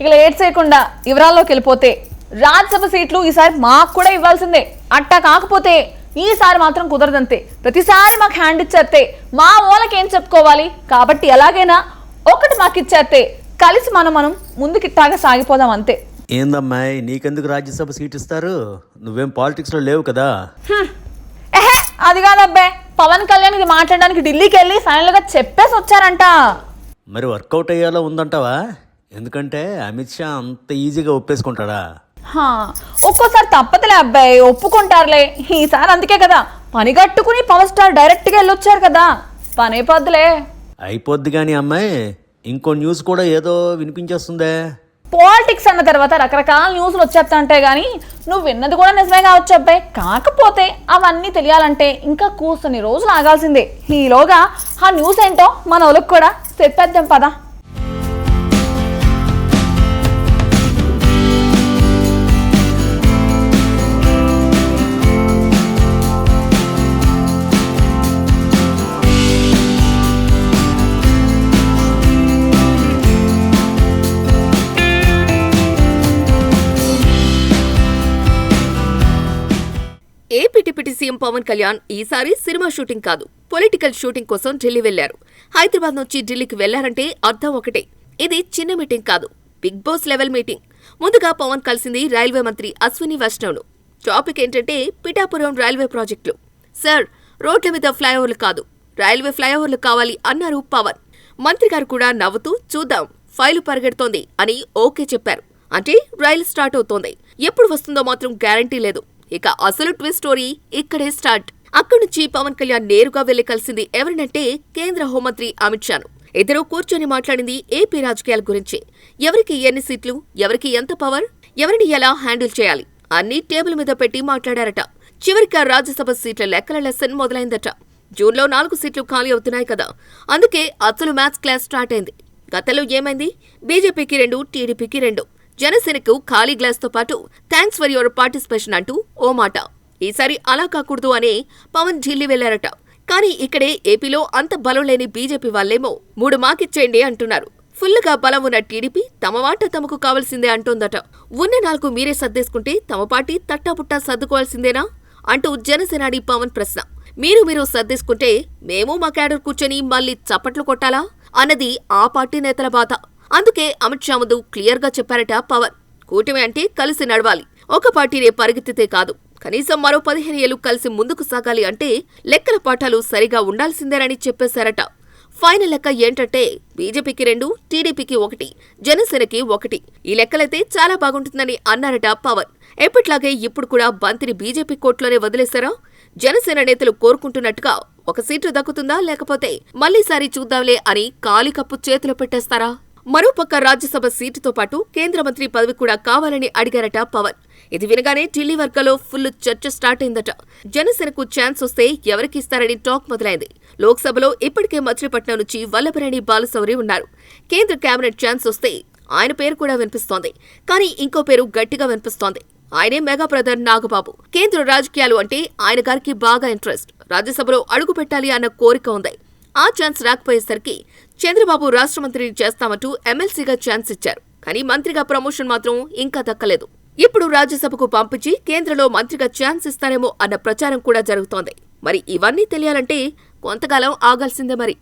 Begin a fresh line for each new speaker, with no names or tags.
ఇక లేట్ చేయకుండా వివరాల్లోకి వెళ్ళిపోతే రాజ్యసభ సీట్లు ఈసారి మాకు కూడా ఇవ్వాల్సిందే. అట్టా కాకపోతే ఈసారి మాత్రం కుదరదంతే. ప్రతిసారి మాకు హ్యాండ్ ఇచ్చేస్తే మా వాళ్ళకి ఏం చెప్పుకోవాలి. కాబట్టి ఎలాగైనా ఒకటి మాకు ఇచ్చేస్తే కలిసి మనం ముందుకిట్టాగా సాగిపోదాం అంతే.
ఏందమ్మాయి, నీకెందుకు రాజ్యసభ సీట్ ఇస్తారు? నువ్వేం పాలిటిక్స్లో లేవు కదా.
అది కాదబ్బే, పవన్ కళ్యాణ్ ఇది మాట్లాడడానికి ఢిల్లీకి వెళ్ళి ఫైనల్గా చెప్పేసి వచ్చారంట.
మరి వర్కౌట్ అయ్యేలా ఉందంటావా? ఎందుకంటే అమిత్ షా అంత ఈజీగా ఒప్పేసుకుంటాడా?
ఒక్కోసారి తప్పదులే అబ్బాయి, ఒప్పుకుంటారులే. ఈసారి అందుకే కదా పని కట్టుకుని పవర్ స్టార్ డైరెక్ట్గా వెళ్ళొచ్చారు కదా, పని అయిపోద్దులే.
అయిపోద్ది కానీ అమ్మాయి, ఇంకో న్యూస్ కూడా ఏదో వినిపించేస్తుందే.
పాలిటిక్స్ అన్న తర్వాత రకరకాల న్యూస్లు వచ్చేస్తా గానీ నువ్వు విన్నది కూడా నిజమే కావచ్చు అబ్బాయి. కాకపోతే అవన్నీ తెలియాలంటే ఇంకా కూర్చొని రోజులు ఆగాల్సిందే. ఈలోగా ఆ న్యూస్ ఏంటో మన వాళ్ళకి కూడా చెప్పేద్దాం పదా.
AP deputy CM Pawan Kalyan ఈసారి సినిమా షూటింగ్ కాదు, పొలిటికల్ షూటింగ్ కోసం ఢిల్లీ వెళ్లారు. హైదరాబాద్ నుంచి ఢిల్లీకి వెళ్లారంటే అర్థం ఒకటే, ఇది చిన్న మీటింగ్ కాదు, బిగ్ బాస్ లెవెల్ మీటింగ్. ముందుగా పవన్ కలిసింది రైల్వే మంత్రి అశ్విని వైష్ణవ్ను. టాపిక్ ఏంటంటే పిఠాపురం రైల్వే ప్రాజెక్టులు. సార్, రోడ్ల మీద ఫ్లైఓవర్లు కాదు, రైల్వే ఫ్లైఓవర్లు కావాలి అన్నారు పవన్. మంత్రి గారు కూడా నవ్వుతూ చూద్దాం, ఫైలు పరిగెడుతోంది అని ఓకే చెప్పారు. అంటే రైలు స్టార్ట్ అవుతోంది, ఎప్పుడు వస్తుందో మాత్రం గ్యారంటీ లేదు. ఇక అసలు ట్విస్ట్ స్టోరీ ఇక్కడే స్టార్ట్. అక్కడి నుంచి పవన్ కళ్యాణ్ నేరుగా వెళ్లి కలిసింది ఎవరినంటే కేంద్ర హోంమంత్రి అమిత్ షాను. ఇద్దరు కూర్చొని మాట్లాడింది ఏపీ రాజకీయాల గురించి. ఎవరికి ఎన్ని సీట్లు, ఎవరికి ఎంత పవర్, ఎవరిని ఎలా హ్యాండిల్ చేయాలి అన్ని టేబుల్ మీద పెట్టి మాట్లాడారట. చివరికి రాజ్యసభ సీట్ల లెక్కల లెసన్ మొదలైందట. జూన్లో 4 సీట్లు ఖాళీ అవుతున్నాయి కదా, అందుకే అసలు మ్యాథ్స్ క్లాస్ స్టార్ట్ అయింది. గతంలో ఏమైంది? బీజేపీకి 2, టీడీపీకి 2, జనసేనకు ఖాళీ గ్లాస్ తో పాటు థ్యాంక్స్ ఫర్ యువర్ పార్టిసిపేషన్ అంటూ ఓ మాట. ఈసారి అలా కాకూడదు అనే పవన్ ఢిల్లీ వెళ్లారట. కానీ ఇక్కడే ఏపీలో అంత బలం లేని బీజేపీ వాళ్లేమో 3 మాకిచ్చేయండి అంటున్నారు. ఫుల్లుగా బలం ఉన్న టీడీపీ తమ మాట తమకు కావాల్సిందే అంటోందట. ఉన్న 4 మీరే సర్దేసుకుంటే తమ పార్టీ తట్టాపుట్టా సర్దుకోవాల్సిందేనా అంటూ జనసేనాని పవన్ ప్రశ్న. మీరు సర్దేసుకుంటే మేము మా క్యాడర్ కూర్చొని మళ్లీ చప్పట్లు కొట్టాలా అన్నది ఆ పార్టీ నేతల బాధ. అందుకే అమిత్ షా ముందు క్లియర్ గా చెప్పారట పవన్. కూటమి అంటే కలిసి నడవాలి, ఒక పార్టీనే పరిగెత్తితే కాదు, కనీసం మరో 15 ఏళ్లు కలిసి ముందుకు సాగాలి అంటే లెక్కల పాఠాలు సరిగా ఉండాల్సిందేనని చెప్పేశారట. ఫైనల్ లెక్క ఏంటంటే బీజేపీకి 2, టీడీపీకి 1, జనసేనకి 1. ఈ లెక్కలైతే చాలా బాగుంటుందని అన్నారట పవన్. ఎప్పట్లాగే ఇప్పుడు కూడా బంతిని బీజేపీ కోర్టులోనే వదిలేశారా? జనసేన నేతలు కోరుకుంటున్నట్టుగా 1 సీటు దక్కుతుందా, లేకపోతే మళ్లీసారి చూద్దాంలే అని కాలికప్పు చేతిలో పెట్టేస్తారా? మరోపక్క రాజ్యసభ సీటుతో పాటు కేంద్ర మంత్రి పదవి కూడా కావాలని అడిగారట పవన్. ఇది వినగానే ఢిల్లీ వర్గాల్లో ఫుల్ చర్చ స్టార్ట్ అయిందట. జనసేనకు ఛాన్స్ వస్తే ఎవరికి ఇస్తారని టాక్ మొదలైంది. లోక్సభలో ఇప్పటికే మచిలీపట్నం నుంచి వల్లభనేని బాలశౌరి ఉన్నారు. కేంద్ర కేబినెట్ ఛాన్స్ వస్తే ఆయన పేరు కూడా వినిపిస్తోంది. కానీ ఇంకో పేరు గట్టిగా వినిపిస్తోంది. ఆయనే మెగా బ్రదర్ నాగబాబు. కేంద్ర రాజకీయాలు అంటే ఆయన గారికి బాగా ఇంట్రెస్ట్. రాజ్యసభలో అడుగు పెట్టాలి అన్న కోరిక ఉంది. ఆ ఛాన్స్ రాకపోయేసరికి చంద్రబాబు రాష్ట్ర మంత్రిని చేస్తామంటూ ఎమ్మెల్సీగా ఛాన్స్ ఇచ్చారు. కానీ మంత్రిగా ప్రమోషన్ మాత్రం ఇంకా దక్కలేదు. ఇప్పుడు రాజ్యసభకు పంపించి కేంద్రంలో మంత్రిగా ఛాన్స్ ఇస్తారేమో అన్న ప్రచారం కూడా జరుగుతోంది. మరి ఇవన్నీ తెలియాలంటే కొంతకాలం ఆగాల్సిందే మరి.